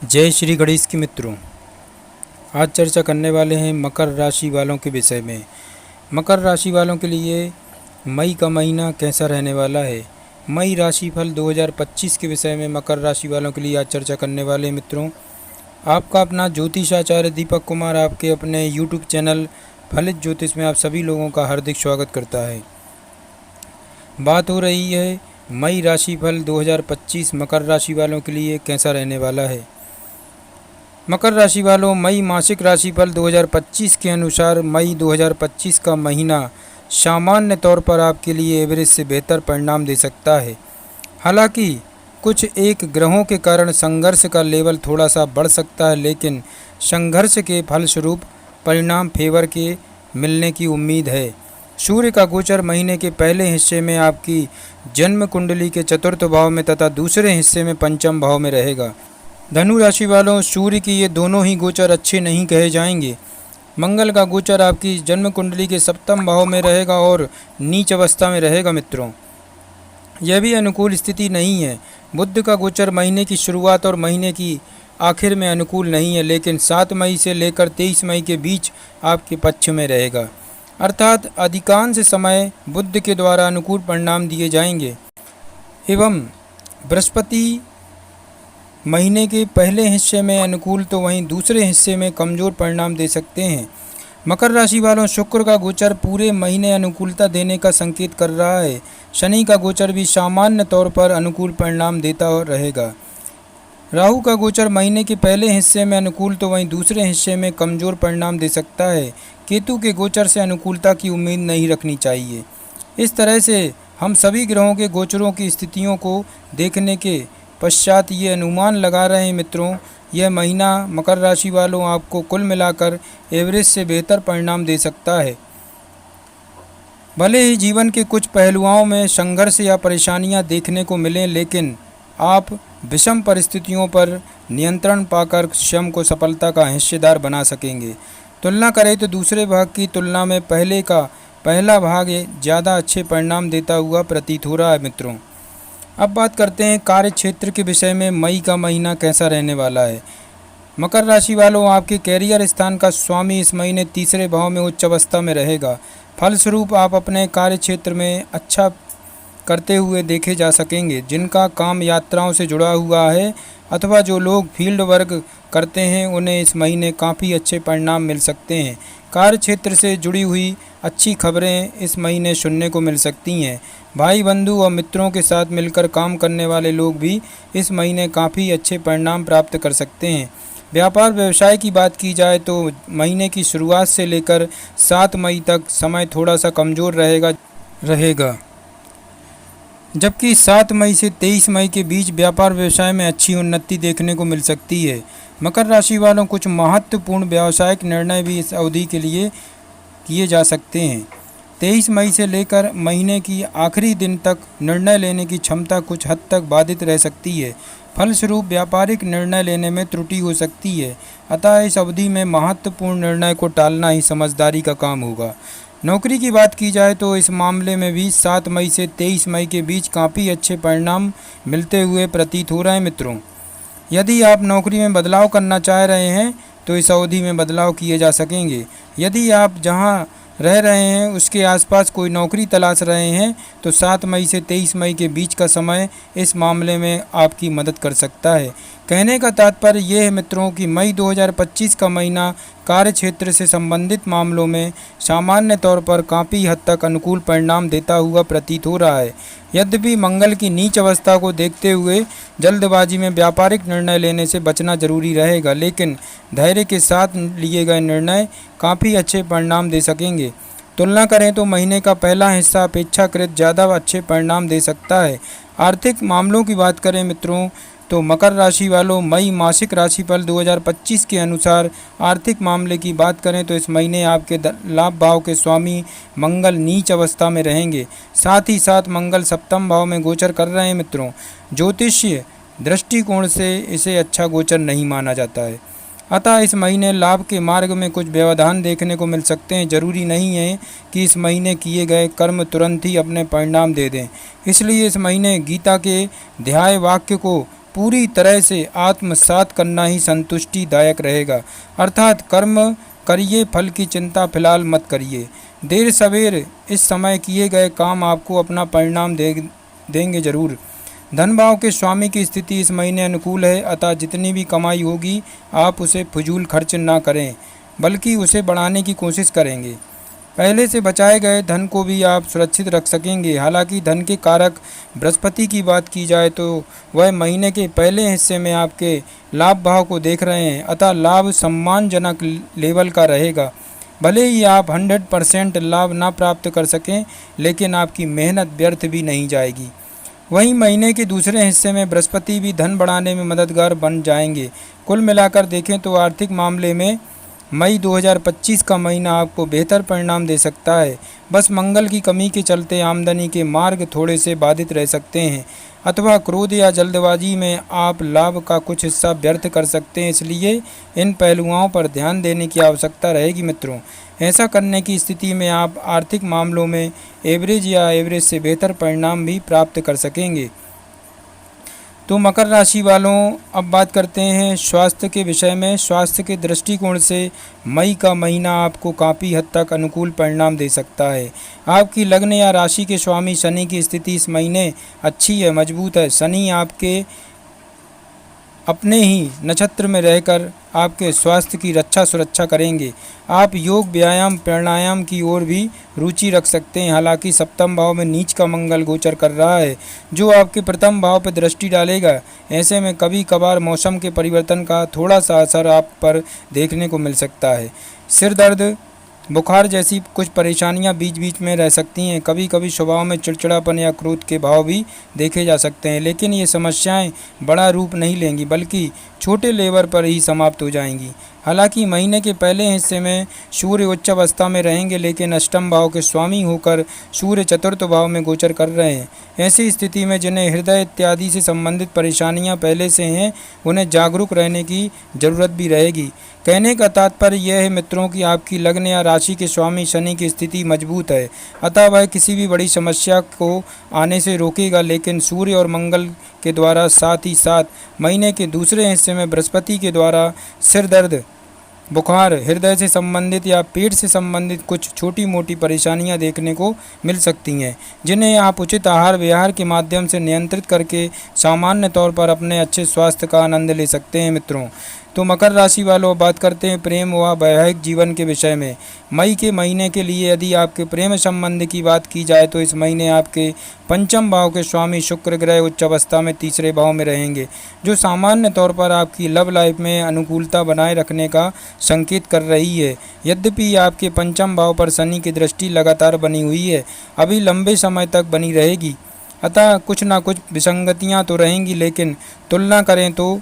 जय श्री गणेश के मित्रों। आज चर्चा करने वाले हैं मकर राशि वालों के विषय में। मकर राशि वालों के लिए मई का महीना कैसा रहने वाला है। मई राशिफल 2025 के विषय में मकर राशि वालों के लिए आज चर्चा करने वाले हैं मित्रों। आपका अपना ज्योतिषाचार्य दीपक कुमार आपके अपने यूट्यूब चैनल फलित ज्योतिष में आप सभी लोगों का हार्दिक स्वागत करता है। बात हो रही है मई राशिफल 2025 मकर राशि वालों के लिए कैसा रहने वाला है। मकर राशि वालों, मई मासिक राशिफल 2025 के अनुसार मई 2025 का महीना सामान्य तौर पर आपके लिए एवरेज से बेहतर परिणाम दे सकता है। हालांकि कुछ एक ग्रहों के कारण संघर्ष का लेवल थोड़ा सा बढ़ सकता है, लेकिन संघर्ष के फलस्वरूप परिणाम फेवर के मिलने की उम्मीद है। सूर्य का गोचर महीने के पहले हिस्से में आपकी जन्म कुंडली के चतुर्थ भाव में तथा दूसरे हिस्से में पंचम भाव में रहेगा। धनु राशि वालों, सूर्य की ये दोनों ही गोचर अच्छे नहीं कहे जाएंगे। मंगल का गोचर आपकी जन्म कुंडली के सप्तम भाव में रहेगा और नीच अवस्था में रहेगा मित्रों। यह भी अनुकूल स्थिति नहीं है। बुध का गोचर महीने की शुरुआत और महीने की आखिर में अनुकूल नहीं है, लेकिन 7 मई से लेकर 23 मई के बीच आपके पक्ष में रहेगा। अर्थात अधिकांश समय बुध के द्वारा अनुकूल परिणाम दिए जाएंगे। एवं बृहस्पति महीने के पहले हिस्से में अनुकूल तो वहीं दूसरे हिस्से में कमज़ोर परिणाम दे सकते हैं। मकर राशि वालों, शुक्र का गोचर पूरे महीने अनुकूलता देने का संकेत कर रहा है। शनि का गोचर भी सामान्य तौर पर अनुकूल परिणाम देता रहेगा। राहु का गोचर महीने के पहले हिस्से में अनुकूल तो वहीं दूसरे हिस्से में कमज़ोर परिणाम दे सकता है। केतु के गोचर से अनुकूलता की उम्मीद नहीं रखनी चाहिए। इस तरह से हम सभी ग्रहों के गोचरों की स्थितियों को देखने के पश्चात ये अनुमान लगा रहे हैं मित्रों, यह महीना मकर राशि वालों आपको कुल मिलाकर एवरेज से बेहतर परिणाम दे सकता है। भले ही जीवन के कुछ पहलुओं में संघर्ष या परेशानियां देखने को मिलें, लेकिन आप विषम परिस्थितियों पर नियंत्रण पाकर स्वयं को सफलता का हिस्सेदार बना सकेंगे। तुलना करें तो दूसरे भाग की तुलना में पहला भाग ज़्यादा अच्छे परिणाम देता हुआ प्रतीत हो रहा है मित्रों। अब बात करते हैं कार्य क्षेत्र के विषय में मई का महीना कैसा रहने वाला है। मकर राशि वालों, आपके कैरियर स्थान का स्वामी इस महीने तीसरे भाव में उच्च अवस्था में रहेगा। फलस्वरूप आप अपने कार्य क्षेत्र में अच्छा करते हुए देखे जा सकेंगे। जिनका काम यात्राओं से जुड़ा हुआ है अथवा जो लोग फील्ड वर्क करते हैं, उन्हें इस महीने काफ़ी अच्छे परिणाम मिल सकते हैं। कार्य क्षेत्र से जुड़ी हुई अच्छी खबरें इस महीने सुनने को मिल सकती हैं। भाई बंधु और मित्रों के साथ मिलकर काम करने वाले लोग भी इस महीने काफ़ी अच्छे परिणाम प्राप्त कर सकते हैं। व्यापार व्यवसाय की बात की जाए तो महीने की शुरुआत से लेकर 7 मई तक समय थोड़ा सा कमज़ोर रहेगा, जबकि 7 मई से 23 मई के बीच व्यापार व्यवसाय में अच्छी उन्नति देखने को मिल सकती है। मकर राशि वालों, कुछ महत्वपूर्ण व्यावसायिक निर्णय भी इस अवधि के लिए किए जा सकते हैं। 23 मई से लेकर महीने की आखिरी दिन तक निर्णय लेने की क्षमता कुछ हद तक बाधित रह सकती है। फलस्वरूप व्यापारिक निर्णय लेने में त्रुटि हो सकती है। अतः इस अवधि में महत्वपूर्ण निर्णय को टालना ही समझदारी का काम होगा। नौकरी की बात की जाए तो इस मामले में भी 7 मई से 23 मई के बीच काफ़ी अच्छे परिणाम मिलते हुए प्रतीत हो रहे हैं मित्रों। यदि आप नौकरी में बदलाव करना चाह रहे हैं तो इस अवधि में बदलाव किए जा सकेंगे। यदि आप जहां रह रहे हैं उसके आसपास कोई नौकरी तलाश रहे हैं तो 7 मई से 23 मई के बीच का समय इस मामले में आपकी मदद कर सकता है। कहने का तात्पर्य यह है मित्रों कि मई 2025 का महीना कार्य क्षेत्र से संबंधित मामलों में सामान्य तौर पर काफ़ी हद तक अनुकूल परिणाम देता हुआ प्रतीत हो रहा है। यद्यपि मंगल की नीच अवस्था को देखते हुए जल्दबाजी में व्यापारिक निर्णय लेने से बचना जरूरी रहेगा, लेकिन धैर्य के साथ लिए गए निर्णय काफ़ी अच्छे परिणाम दे सकेंगे। तुलना करें तो महीने का पहला हिस्सा अपेक्षाकृत ज़्यादा अच्छे परिणाम दे सकता है। आर्थिक मामलों की बात करें मित्रों तो मकर राशि वालों, मई मासिक राशिफल 2025 के अनुसार आर्थिक मामले की बात करें तो इस महीने आपके लाभ भाव के स्वामी मंगल नीच अवस्था में रहेंगे। साथ ही साथ मंगल सप्तम भाव में गोचर कर रहे हैं मित्रों। ज्योतिषीय दृष्टिकोण से इसे अच्छा गोचर नहीं माना जाता है। अतः इस महीने लाभ के मार्ग में कुछ व्यवधान देखने को मिल सकते हैं। जरूरी नहीं है कि इस महीने किए गए कर्म तुरंत ही अपने परिणाम दे दें। इसलिए इस महीने गीता के ध्याय वाक्य को पूरी तरह से आत्मसात करना ही संतुष्टिदायक रहेगा। अर्थात कर्म करिए, फल की चिंता फिलहाल मत करिए। देर सवेर इस समय किए गए काम आपको अपना परिणाम देंगे जरूर। धन भाव के स्वामी की स्थिति इस महीने अनुकूल है, अतः जितनी भी कमाई होगी आप उसे फजूल खर्च ना करें, बल्कि उसे बढ़ाने की कोशिश करेंगे। पहले से बचाए गए धन को भी आप सुरक्षित रख सकेंगे। हालांकि धन के कारक बृहस्पति की बात की जाए तो वह महीने के पहले हिस्से में आपके लाभ भाव को देख रहे हैं, अतः लाभ सम्मानजनक लेवल का रहेगा। भले ही आप 100% लाभ ना प्राप्त कर सकें, लेकिन आपकी मेहनत व्यर्थ भी नहीं जाएगी। वहीं महीने के दूसरे हिस्से में बृहस्पति भी धन बढ़ाने में मददगार बन जाएंगे। कुल मिलाकर देखें तो आर्थिक मामले में मई 2025 का महीना आपको बेहतर परिणाम दे सकता है। बस मंगल की कमी के चलते आमदनी के मार्ग थोड़े से बाधित रह सकते हैं, अथवा क्रोध या जल्दबाजी में आप लाभ का कुछ हिस्सा व्यर्थ कर सकते हैं। इसलिए इन पहलुओं पर ध्यान देने की आवश्यकता रहेगी मित्रों। ऐसा करने की स्थिति में आप आर्थिक मामलों में एवरेज या एवरेज से बेहतर परिणाम भी प्राप्त कर सकेंगे। तो मकर राशि वालों, अब बात करते हैं स्वास्थ्य के विषय में। स्वास्थ्य के दृष्टिकोण से मई का महीना आपको काफ़ी हद तक अनुकूल परिणाम दे सकता है। आपकी लग्न या राशि के स्वामी शनि की स्थिति इस महीने अच्छी है, मजबूत है। शनि आपके अपने ही नक्षत्र में रहकर आपके स्वास्थ्य की रक्षा सुरक्षा करेंगे। आप योग, व्यायाम, प्राणायाम की ओर भी रुचि रख सकते हैं। हालांकि सप्तम भाव में नीच का मंगल गोचर कर रहा है, जो आपके प्रथम भाव पर दृष्टि डालेगा। ऐसे में कभी कभार मौसम के परिवर्तन का थोड़ा सा असर आप पर देखने को मिल सकता है। सिर दर्द, बुखार जैसी कुछ परेशानियां बीच बीच में रह सकती हैं। कभी कभी स्वभाव में चिड़चिड़ापन या क्रोध के भाव भी देखे जा सकते हैं, लेकिन ये समस्याएं बड़ा रूप नहीं लेंगी, बल्कि छोटे लेवल पर ही समाप्त हो जाएंगी। हालांकि महीने के पहले हिस्से में सूर्य उच्च अवस्था में रहेंगे, लेकिन अष्टम भाव के स्वामी होकर सूर्य चतुर्थ भाव में गोचर कर रहे हैं। ऐसी स्थिति में जिन्हें हृदय इत्यादि से संबंधित परेशानियां पहले से हैं, उन्हें जागरूक रहने की जरूरत भी रहेगी। कहने का तात्पर्य यह है मित्रों कि आपकी लग्न या राशि के स्वामी शनि की स्थिति मजबूत है, अतः वह किसी भी बड़ी समस्या को आने से रोकेगा। लेकिन सूर्य और मंगल के द्वारा, साथ ही साथ महीने के दूसरे हिस्से में बृहस्पति के द्वारा सिर दर्द, बुखार, हृदय से संबंधित या पेट से संबंधित कुछ छोटी मोटी परेशानियां देखने को मिल सकती हैं, जिन्हें आप उचित आहार विहार के माध्यम से नियंत्रित करके सामान्य तौर पर अपने अच्छे स्वास्थ्य का आनंद ले सकते हैं मित्रों। तो मकर राशि वालों, बात करते हैं प्रेम व वैवाहिक जीवन के विषय में। मई के महीने के लिए यदि आपके प्रेम संबंध की बात की जाए तो इस महीने आपके पंचम भाव के स्वामी शुक्र ग्रह उच्च अवस्था में तीसरे भाव में रहेंगे, जो सामान्य तौर पर आपकी लव लाइफ में अनुकूलता बनाए रखने का संकेत कर रही है। यद्यपि आपके पंचम भाव पर शनि की दृष्टि लगातार बनी हुई है, अभी लंबे समय तक बनी रहेगी, अतः कुछ ना कुछ विसंगतियाँ तो रहेंगी, लेकिन तुलना करें तो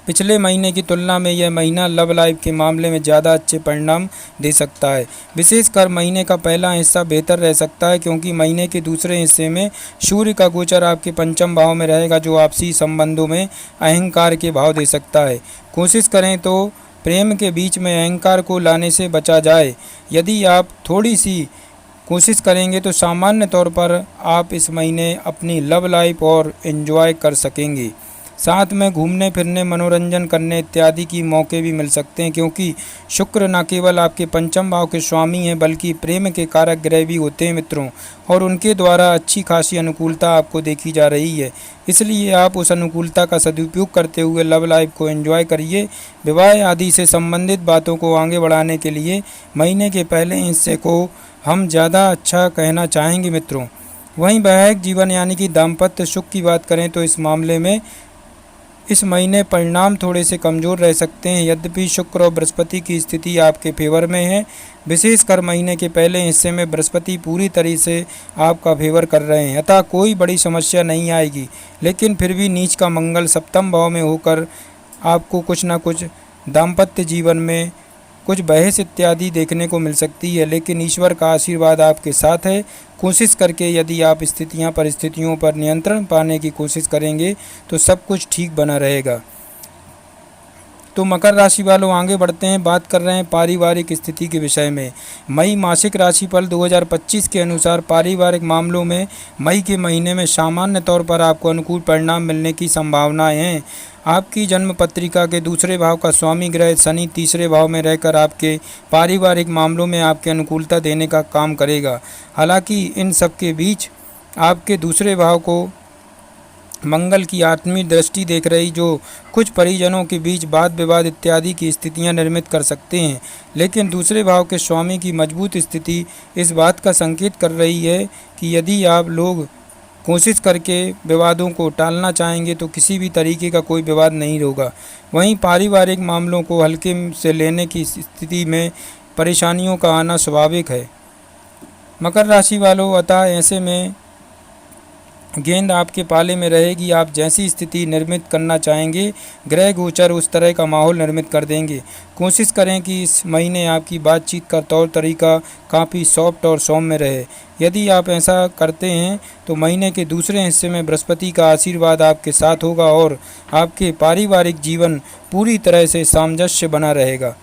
पिछले महीने की तुलना में यह महीना लव लाइफ के मामले में ज़्यादा अच्छे परिणाम दे सकता है। विशेषकर महीने का पहला हिस्सा बेहतर रह सकता है, क्योंकि महीने के दूसरे हिस्से में सूर्य का गोचर आपके पंचम भाव में रहेगा, जो आपसी संबंधों में अहंकार के भाव दे सकता है। कोशिश करें तो प्रेम के बीच में अहंकार को लाने से बचा जाए। यदि आप थोड़ी सी कोशिश करेंगे तो सामान्य तौर पर आप इस महीने अपनी लव लाइफ और एंजॉय कर सकेंगे। साथ में घूमने फिरने, मनोरंजन करने इत्यादि की मौके भी मिल सकते हैं, क्योंकि शुक्र न केवल आपके पंचम भाव के स्वामी हैं, बल्कि प्रेम के कारक ग्रह भी होते हैं मित्रों, और उनके द्वारा अच्छी खासी अनुकूलता आपको देखी जा रही है। इसलिए आप उस अनुकूलता का सदुपयोग करते हुए लव लाइफ को एंजॉय करिए। विवाह आदि से संबंधित बातों को आगे बढ़ाने के लिए महीने के पहले हिस्से को हम ज़्यादा अच्छा कहना चाहेंगे मित्रों। वहीं वैवाहिक जीवन यानी कि दाम्पत्य सुख की बात करें तो इस मामले में इस महीने परिणाम थोड़े से कमज़ोर रह सकते हैं। यद्यपि शुक्र और बृहस्पति की स्थिति आपके फेवर में है, विशेषकर महीने के पहले हिस्से में बृहस्पति पूरी तरह से आपका फेवर कर रहे हैं, अतः कोई बड़ी समस्या नहीं आएगी। लेकिन फिर भी नीच का मंगल सप्तम भाव में होकर आपको कुछ ना कुछ दाम्पत्य जीवन में कुछ बहस इत्यादि देखने को मिल सकती है, लेकिन ईश्वर का आशीर्वाद आपके साथ है। कोशिश करके यदि आप परिस्थितियों पर नियंत्रण पाने की कोशिश करेंगे तो सब कुछ ठीक बना रहेगा। तो मकर राशि वालों आगे बढ़ते हैं, बात कर रहे हैं पारिवारिक स्थिति के विषय में। मई मासिक राशिफल 2025 के अनुसार पारिवारिक मामलों में मई के महीने में सामान्य तौर पर आपको अनुकूल परिणाम मिलने की संभावनाएं हैं। आपकी जन्म पत्रिका के दूसरे भाव का स्वामी ग्रह शनि तीसरे भाव में रहकर आपके पारिवारिक मामलों में आपके अनुकूलता देने का काम करेगा। हालांकि इन सब के बीच आपके दूसरे भाव को मंगल की आठवीं दृष्टि देख रही, जो कुछ परिजनों के बीच वाद विवाद इत्यादि की स्थितियां निर्मित कर सकते हैं। लेकिन दूसरे भाव के स्वामी की मजबूत स्थिति इस बात का संकेत कर रही है कि यदि आप लोग कोशिश करके विवादों को टालना चाहेंगे तो किसी भी तरीके का कोई विवाद नहीं होगा। वहीं पारिवारिक मामलों को हल्के से लेने की स्थिति में परेशानियों का आना स्वाभाविक है। मकर राशि वालों, अतः ऐसे में गेंद आपके पाले में रहेगी। आप जैसी स्थिति निर्मित करना चाहेंगे, ग्रह गोचर उस तरह का माहौल निर्मित कर देंगे। कोशिश करें कि इस महीने आपकी बातचीत का तौर तरीका काफ़ी सॉफ्ट और सौम्य रहे। यदि आप ऐसा करते हैं तो महीने के दूसरे हिस्से में बृहस्पति का आशीर्वाद आपके साथ होगा और आपके पारिवारिक जीवन पूरी तरह से सामंजस्य बना रहेगा।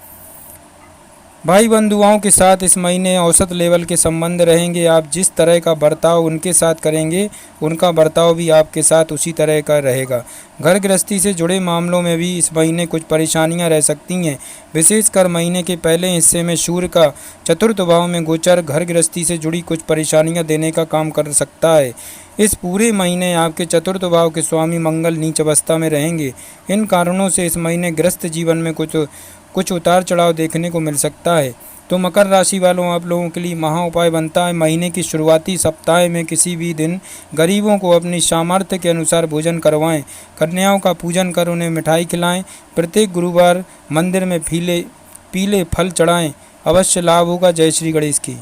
भाई बंधुओं के साथ इस महीने औसत लेवल के संबंध रहेंगे। आप जिस तरह का बर्ताव उनके साथ करेंगे, उनका बर्ताव भी आपके साथ उसी तरह का रहेगा। घर गृहस्थी से जुड़े मामलों में भी इस महीने कुछ परेशानियां रह सकती हैं। विशेषकर महीने के पहले हिस्से में सूर्य का चतुर्थ भाव में गोचर घर गृहस्थी से जुड़ी कुछ परेशानियां देने का काम कर सकता है। इस पूरे महीने आपके चतुर्थ भाव के स्वामी मंगल नीच अवस्था में रहेंगे। इन कारणों से इस महीने गृहस्थ जीवन में कुछ उतार चढ़ाव देखने को मिल सकता है। तो मकर राशि वालों, आप लोगों के लिए महा उपाय बनता है महीने की शुरुआती सप्ताह में किसी भी दिन गरीबों को अपनी सामर्थ्य के अनुसार भोजन करवाएं। कन्याओं का पूजन कर उन्हें मिठाई खिलाएं। प्रत्येक गुरुवार मंदिर में पीले फल चढ़ाएं। अवश्य लाभ होगा। जय श्री गणेश की।